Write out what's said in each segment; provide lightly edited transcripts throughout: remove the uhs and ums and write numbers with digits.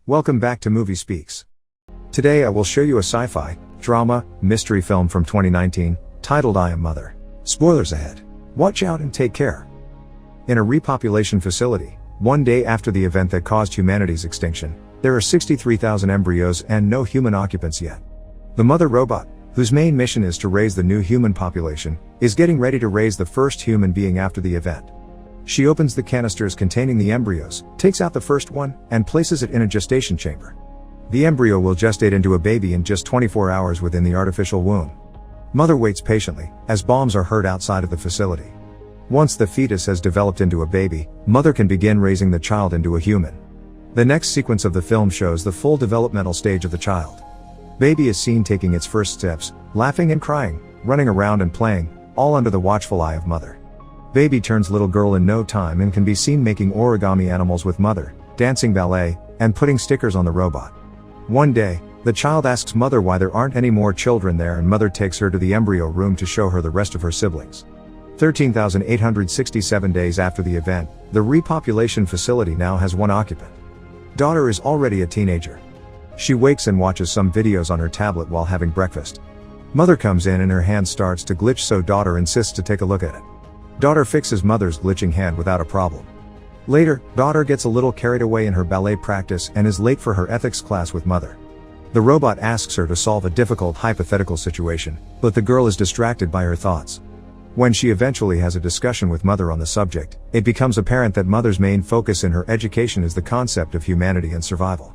Welcome back to Movie Speaks. Today I will show you a sci-fi, drama, mystery film from 2019, titled I Am Mother. Spoilers ahead. Watch out and take care. In a repopulation facility, one day after the event that caused humanity's extinction, there are 63,000 embryos and no human occupants yet. The mother robot, whose main mission is to raise the new human population, is getting ready to raise the first human being after the event. She opens the canisters containing the embryos, takes out the first one, and places it in a gestation chamber. The embryo will gestate into a baby in just 24 hours within the artificial womb. Mother waits patiently, as bombs are heard outside of the facility. Once the fetus has developed into a baby, mother can begin raising the child into a human. The next sequence of the film shows the full developmental stage of the child. Baby is seen taking its first steps, laughing and crying, running around and playing, all under the watchful eye of mother. Baby turns little girl in no time and can be seen making origami animals with mother, dancing ballet, and putting stickers on the robot. One day, the child asks mother why there aren't any more children there, and mother takes her to the embryo room to show her the rest of her siblings. 13,867 days after the event, the repopulation facility now has one occupant. Daughter is already a teenager. She wakes and watches some videos on her tablet while having breakfast. Mother comes in and her hand starts to glitch, so daughter insists to take a look at it. Daughter fixes mother's glitching hand without a problem. Later, daughter gets a little carried away in her ballet practice and is late for her ethics class with mother. The robot asks her to solve a difficult hypothetical situation, but the girl is distracted by her thoughts. When she eventually has a discussion with mother on the subject, it becomes apparent that mother's main focus in her education is the concept of humanity and survival.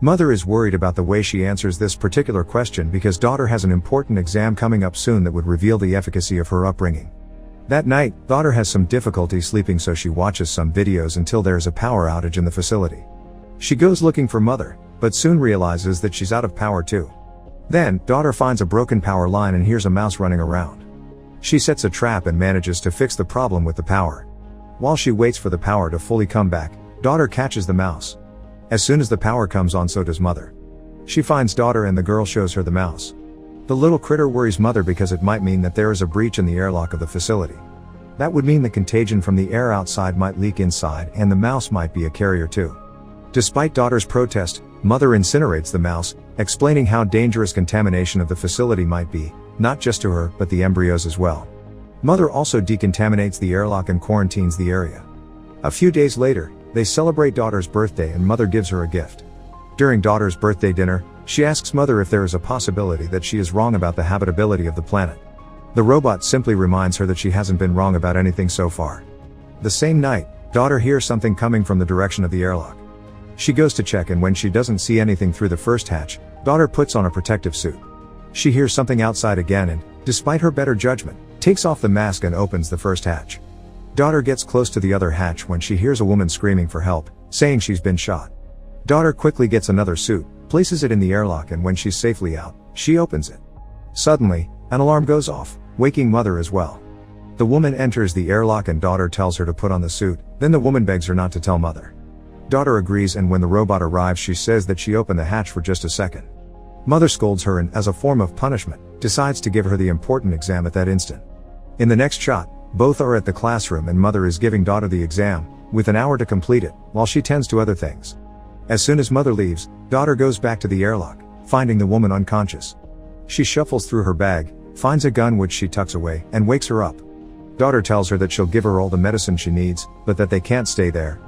Mother is worried about the way she answers this particular question because daughter has an important exam coming up soon that would reveal the efficacy of her upbringing. That night, daughter has some difficulty sleeping, so she watches some videos until there is a power outage in the facility. She goes looking for mother, but soon realizes that she's out of power too. Then, daughter finds a broken power line and hears a mouse running around. She sets a trap and manages to fix the problem with the power. While she waits for the power to fully come back, daughter catches the mouse. As soon as the power comes on, so does mother. She finds daughter and the girl shows her the mouse. The little critter worries mother because it might mean that there is a breach in the airlock of the facility. That would mean the contagion from the air outside might leak inside, and the mouse might be a carrier too. Despite daughter's protest, mother incinerates the mouse, explaining how dangerous contamination of the facility might be, not just to her, but the embryos as well. Mother also decontaminates the airlock and quarantines the area. A few days later, they celebrate daughter's birthday and mother gives her a gift. During daughter's birthday dinner, she asks mother if there is a possibility that she is wrong about the habitability of the planet. The robot simply reminds her that she hasn't been wrong about anything so far. The same night, daughter hears something coming from the direction of the airlock. She goes to check, and when she doesn't see anything through the first hatch, daughter puts on a protective suit. She hears something outside again and, despite her better judgment, takes off the mask and opens the first hatch. Daughter gets close to the other hatch when she hears a woman screaming for help, saying she's been shot. Daughter quickly gets another suit, places it in the airlock, and when she's safely out, she opens it. Suddenly, an alarm goes off, waking mother as well. The woman enters the airlock and daughter tells her to put on the suit, then the woman begs her not to tell mother. Daughter agrees, and when the robot arrives she says that she opened the hatch for just a second. Mother scolds her and, as a form of punishment, decides to give her the important exam at that instant. In the next shot, both are at the classroom and mother is giving daughter the exam, with an hour to complete it, while she tends to other things. As soon as mother leaves, daughter goes back to the airlock, finding the woman unconscious. She shuffles through her bag, finds a gun which she tucks away, and wakes her up. Daughter tells her that she'll give her all the medicine she needs, but that they can't stay there.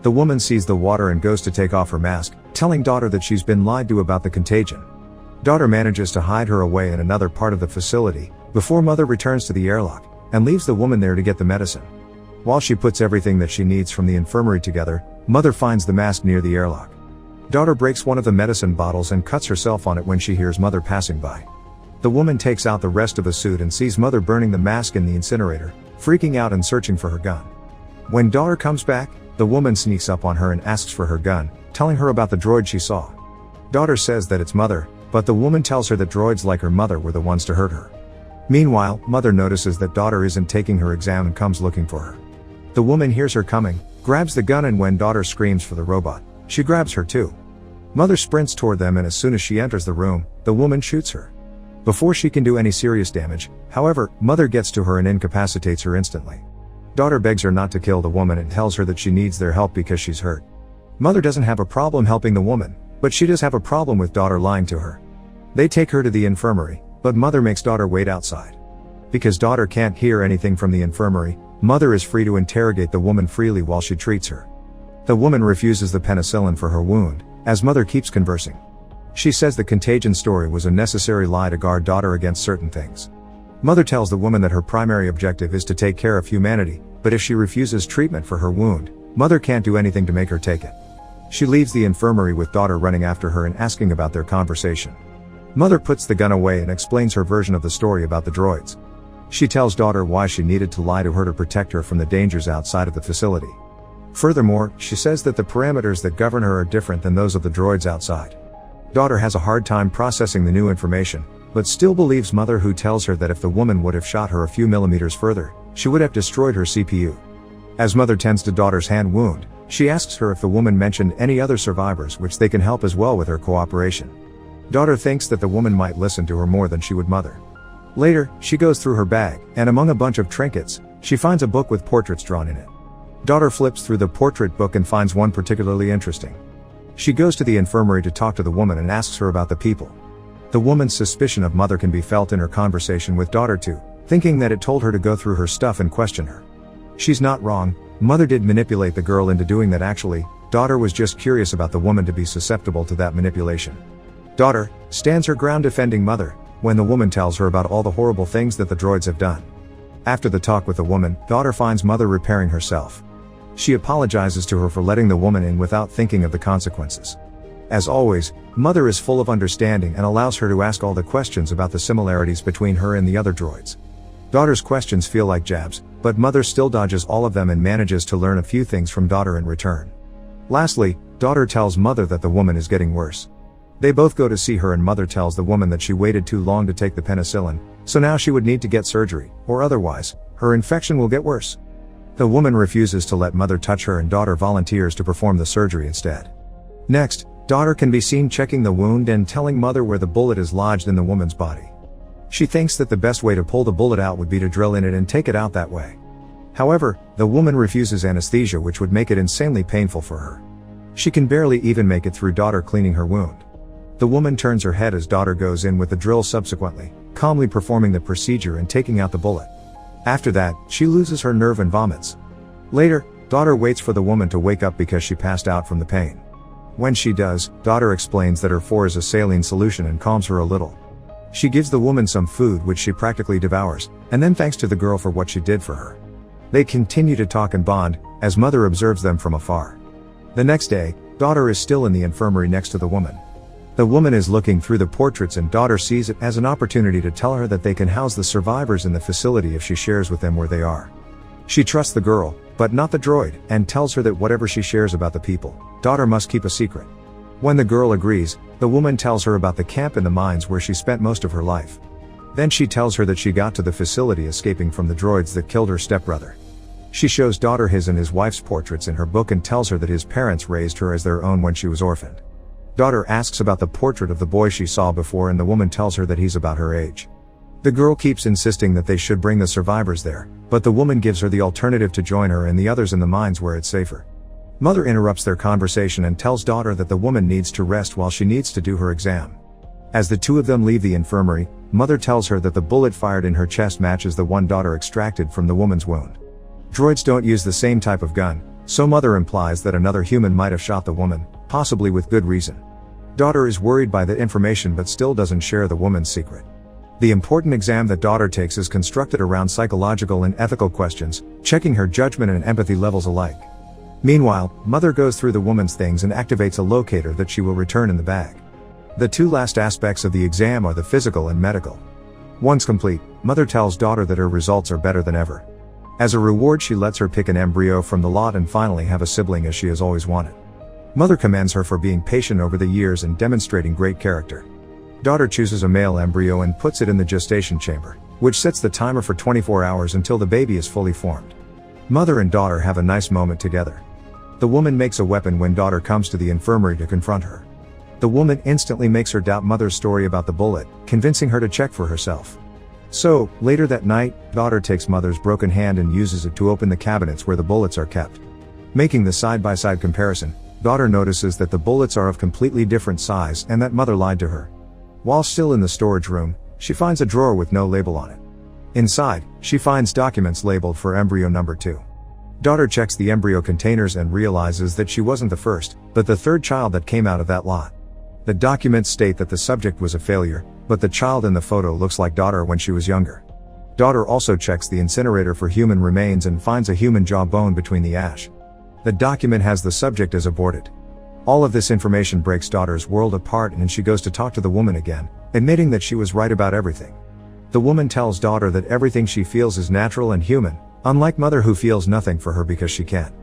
The woman sees the water and goes to take off her mask, telling daughter that she's been lied to about the contagion. Daughter manages to hide her away in another part of the facility, before mother returns to the airlock, and leaves the woman there to get the medicine. While she puts everything that she needs from the infirmary together, mother finds the mask near the airlock. Daughter breaks one of the medicine bottles and cuts herself on it when she hears mother passing by. The woman takes out the rest of the suit and sees mother burning the mask in the incinerator, freaking out and searching for her gun. When daughter comes back, the woman sneaks up on her and asks for her gun, telling her about the droid she saw. Daughter says that it's mother, but the woman tells her that droids like her mother were the ones to hurt her. Meanwhile, mother notices that daughter isn't taking her exam and comes looking for her. The woman hears her coming, grabs the gun, and when daughter screams for the robot, she grabs her too. Mother sprints toward them, and as soon as she enters the room, the woman shoots her. Before she can do any serious damage, however, mother gets to her and incapacitates her instantly. Daughter begs her not to kill the woman and tells her that she needs their help because she's hurt. Mother doesn't have a problem helping the woman, but she does have a problem with daughter lying to her. They take her to the infirmary, but mother makes daughter wait outside. Because daughter can't hear anything from the infirmary, mother is free to interrogate the woman freely while she treats her. The woman refuses the penicillin for her wound, as mother keeps conversing. She says the contagion story was a necessary lie to guard daughter against certain things. Mother tells the woman that her primary objective is to take care of humanity, but if she refuses treatment for her wound, mother can't do anything to make her take it. She leaves the infirmary with daughter running after her and asking about their conversation. Mother puts the gun away and explains her version of the story about the droids. She tells daughter why she needed to lie to her to protect her from the dangers outside of the facility. Furthermore, she says that the parameters that govern her are different than those of the droids outside. Daughter has a hard time processing the new information, but still believes mother, who tells her that if the woman would have shot her a few millimeters further, she would have destroyed her CPU. As mother tends to daughter's hand wound, she asks her if the woman mentioned any other survivors which they can help as well with her cooperation. Daughter thinks that the woman might listen to her more than she would mother. Later, she goes through her bag, and among a bunch of trinkets, she finds a book with portraits drawn in it. Daughter flips through the portrait book and finds one particularly interesting. She goes to the infirmary to talk to the woman and asks her about the people. The woman's suspicion of mother can be felt in her conversation with daughter too, thinking that it told her to go through her stuff and question her. She's not wrong, mother did manipulate the girl into doing that. Actually, daughter was just curious about the woman to be susceptible to that manipulation. Daughter stands her ground defending mother, when the woman tells her about all the horrible things that the droids have done. After the talk with the woman, daughter finds mother repairing herself. She apologizes to her for letting the woman in without thinking of the consequences. As always, mother is full of understanding and allows her to ask all the questions about the similarities between her and the other droids. Daughter's questions feel like jabs, but mother still dodges all of them and manages to learn a few things from daughter in return. Lastly, daughter tells mother that the woman is getting worse. They both go to see her and mother tells the woman that she waited too long to take the penicillin, so now she would need to get surgery, or otherwise, her infection will get worse. The woman refuses to let mother touch her and daughter volunteers to perform the surgery instead. Next, daughter can be seen checking the wound and telling mother where the bullet is lodged in the woman's body. She thinks that the best way to pull the bullet out would be to drill in it and take it out that way. However, the woman refuses anesthesia, which would make it insanely painful for her. She can barely even make it through daughter cleaning her wound. The woman turns her head as daughter goes in with the drill, subsequently, calmly performing the procedure and taking out the bullet. After that, she loses her nerve and vomits. Later, daughter waits for the woman to wake up because she passed out from the pain. When she does, daughter explains that her 4 is a saline solution and calms her a little. She gives the woman some food which she practically devours, and then thanks to the girl for what she did for her. They continue to talk and bond, as mother observes them from afar. The next day, daughter is still in the infirmary next to the woman. The woman is looking through the portraits and daughter sees it as an opportunity to tell her that they can house the survivors in the facility if she shares with them where they are. She trusts the girl, but not the droid, and tells her that whatever she shares about the people, daughter must keep a secret. When the girl agrees, the woman tells her about the camp in the mines where she spent most of her life. Then she tells her that she got to the facility escaping from the droids that killed her stepbrother. She shows daughter his and his wife's portraits in her book and tells her that his parents raised her as their own when she was orphaned. Daughter asks about the portrait of the boy she saw before and the woman tells her that he's about her age. The girl keeps insisting that they should bring the survivors there, but the woman gives her the alternative to join her and the others in the mines where it's safer. Mother interrupts their conversation and tells daughter that the woman needs to rest while she needs to do her exam. As the two of them leave the infirmary, mother tells her that the bullet fired in her chest matches the one daughter extracted from the woman's wound. Droids don't use the same type of gun, so mother implies that another human might have shot the woman, possibly with good reason. Daughter is worried by that information but still doesn't share the woman's secret. The important exam that daughter takes is constructed around psychological and ethical questions, checking her judgment and empathy levels alike. Meanwhile, mother goes through the woman's things and activates a locator that she will return in the bag. The two last aspects of the exam are the physical and medical. Once complete, mother tells daughter that her results are better than ever. As a reward, she lets her pick an embryo from the lot and finally have a sibling as she has always wanted. Mother commends her for being patient over the years and demonstrating great character. Daughter chooses a male embryo and puts it in the gestation chamber, which sets the timer for 24 hours until the baby is fully formed. Mother and daughter have a nice moment together. The woman makes a weapon when daughter comes to the infirmary to confront her. The woman instantly makes her doubt mother's story about the bullet, convincing her to check for herself. So, later that night, daughter takes mother's broken hand and uses it to open the cabinets where the bullets are kept. Making the side-by-side comparison, daughter notices that the bullets are of completely different size and that mother lied to her. While still in the storage room, she finds a drawer with no label on it. Inside, she finds documents labeled for embryo number 2. Daughter checks the embryo containers and realizes that she wasn't the first, but the third child that came out of that lot. The documents state that the subject was a failure, but the child in the photo looks like daughter when she was younger. Daughter also checks the incinerator for human remains and finds a human jaw bone between the ash. The document has the subject as aborted. All of this information breaks daughter's world apart and she goes to talk to the woman again, admitting that she was right about everything. The woman tells daughter that everything she feels is natural and human, unlike mother who feels nothing for her because she can't.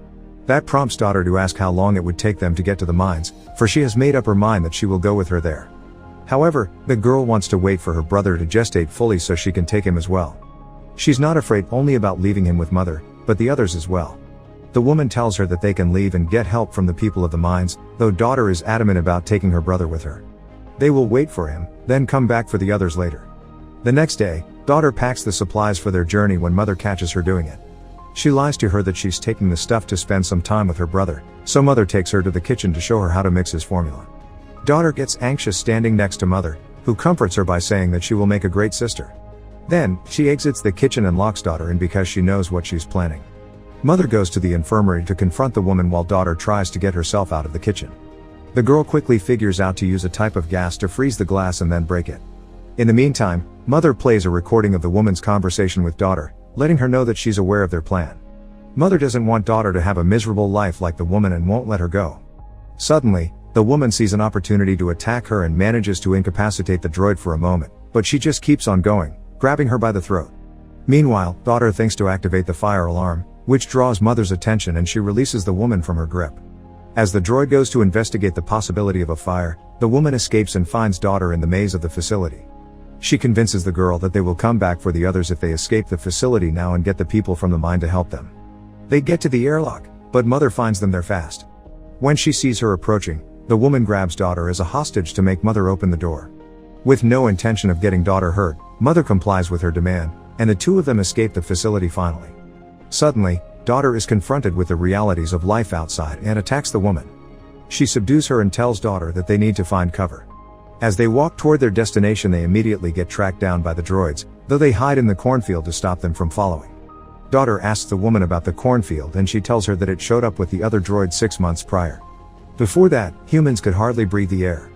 That prompts daughter to ask how long it would take them to get to the mines, for she has made up her mind that she will go with her there. However, the girl wants to wait for her brother to gestate fully so she can take him as well. She's not afraid only about leaving him with mother, but the others as well. The woman tells her that they can leave and get help from the people of the mines, though daughter is adamant about taking her brother with her. They will wait for him, then come back for the others later. The next day, daughter packs the supplies for their journey when mother catches her doing it. She lies to her that she's taking the stuff to spend some time with her brother, so mother takes her to the kitchen to show her how to mix his formula. Daughter gets anxious standing next to mother, who comforts her by saying that she will make a great sister. Then, she exits the kitchen and locks daughter in because she knows what she's planning. Mother goes to the infirmary to confront the woman while daughter tries to get herself out of the kitchen. The girl quickly figures out to use a type of gas to freeze the glass and then break it. In the meantime, mother plays a recording of the woman's conversation with daughter, letting her know that she's aware of their plan. Mother doesn't want daughter to have a miserable life like the woman and won't let her go. Suddenly, the woman sees an opportunity to attack her and manages to incapacitate the droid for a moment, but she just keeps on going, grabbing her by the throat. Meanwhile, daughter thinks to activate the fire alarm, which draws mother's attention and she releases the woman from her grip. As the droid goes to investigate the possibility of a fire, the woman escapes and finds daughter in the maze of the facility. She convinces the girl that they will come back for the others if they escape the facility now and get the people from the mine to help them. They get to the airlock, but mother finds them there fast. When she sees her approaching, the woman grabs daughter as a hostage to make mother open the door. With no intention of getting daughter hurt, mother complies with her demand, and the two of them escape the facility finally. Suddenly, daughter is confronted with the realities of life outside and attacks the woman. She subdues her and tells daughter that they need to find cover. As they walk toward their destination, they immediately get tracked down by the droids, though they hide in the cornfield to stop them from following. Daughter asks the woman about the cornfield and she tells her that it showed up with the other droids 6 months prior. Before that, humans could hardly breathe the air.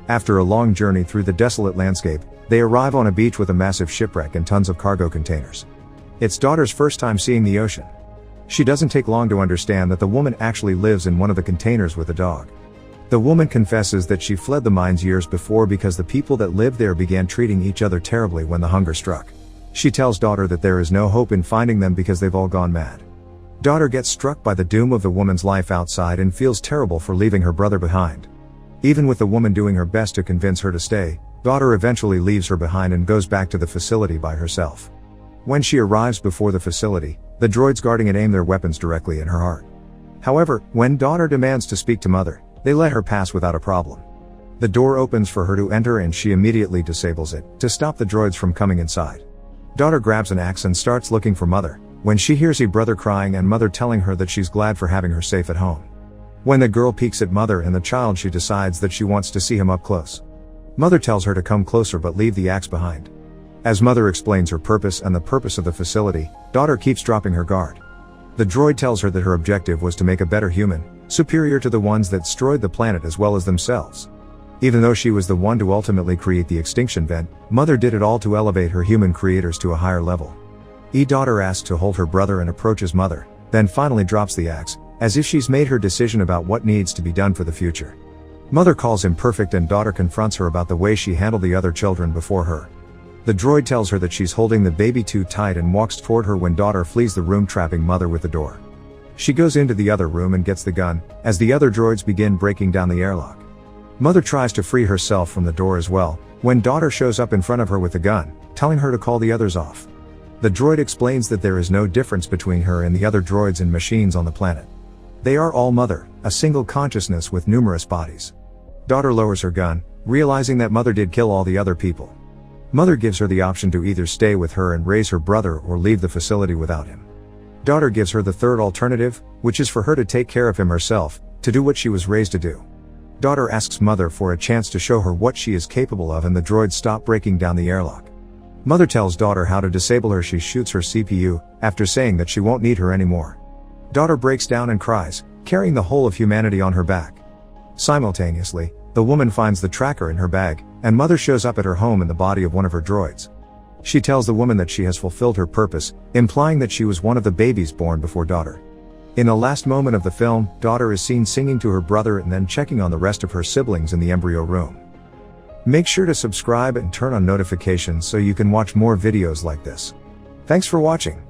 After a long journey through the desolate landscape, they arrive on a beach with a massive shipwreck and tons of cargo containers. It's daughter's first time seeing the ocean. She doesn't take long to understand that the woman actually lives in one of the containers with a dog. The woman confesses that she fled the mines years before because the people that lived there began treating each other terribly when the hunger struck. She tells daughter that there is no hope in finding them because they've all gone mad. Daughter gets struck by the doom of the woman's life outside and feels terrible for leaving her brother behind. Even with the woman doing her best to convince her to stay, daughter eventually leaves her behind and goes back to the facility by herself. When she arrives before the facility, the droids guarding it aim their weapons directly in her heart. However, when daughter demands to speak to mother, they let her pass without a problem. The door opens for her to enter and she immediately disables it, to stop the droids from coming inside. Daughter grabs an axe and starts looking for mother, when she hears her brother crying and mother telling her that she's glad for having her safe at home. When the girl peeks at mother and the child, she decides that she wants to see him up close. Mother tells her to come closer but leave the axe behind. As mother explains her purpose and the purpose of the facility, daughter keeps dropping her guard. The droid tells her that her objective was to make a better human, superior to the ones that destroyed the planet as well as themselves. Even though she was the one to ultimately create the extinction event, mother did it all to elevate her human creators to a higher level. Daughter asks to hold her brother and approaches mother, then finally drops the axe, as if she's made her decision about what needs to be done for the future. Mother calls him perfect and daughter confronts her about the way she handled the other children before her. The droid tells her that she's holding the baby too tight and walks toward her when daughter flees the room, trapping mother with the door. She goes into the other room and gets the gun, as the other droids begin breaking down the airlock. Mother tries to free herself from the door as well, when daughter shows up in front of her with the gun, telling her to call the others off. The droid explains that there is no difference between her and the other droids and machines on the planet. They are all mother, a single consciousness with numerous bodies. Daughter lowers her gun, realizing that mother did kill all the other people. Mother gives her the option to either stay with her and raise her brother or leave the facility without him. Daughter gives her the third alternative, which is for her to take care of him herself, to do what she was raised to do. Daughter asks mother for a chance to show her what she is capable of, and the droids stop breaking down the airlock. Mother tells daughter how to disable her. She shoots her CPU, after saying that she won't need her anymore. Daughter breaks down and cries, carrying the whole of humanity on her back. Simultaneously, the woman finds the tracker in her bag, and mother shows up at her home in the body of one of her droids. She tells the woman that she has fulfilled her purpose, implying that she was one of the babies born before daughter. In the last moment of the film, daughter is seen singing to her brother and then checking on the rest of her siblings in the embryo room. Make sure to subscribe and turn on notifications so you can watch more videos like this. Thanks for watching.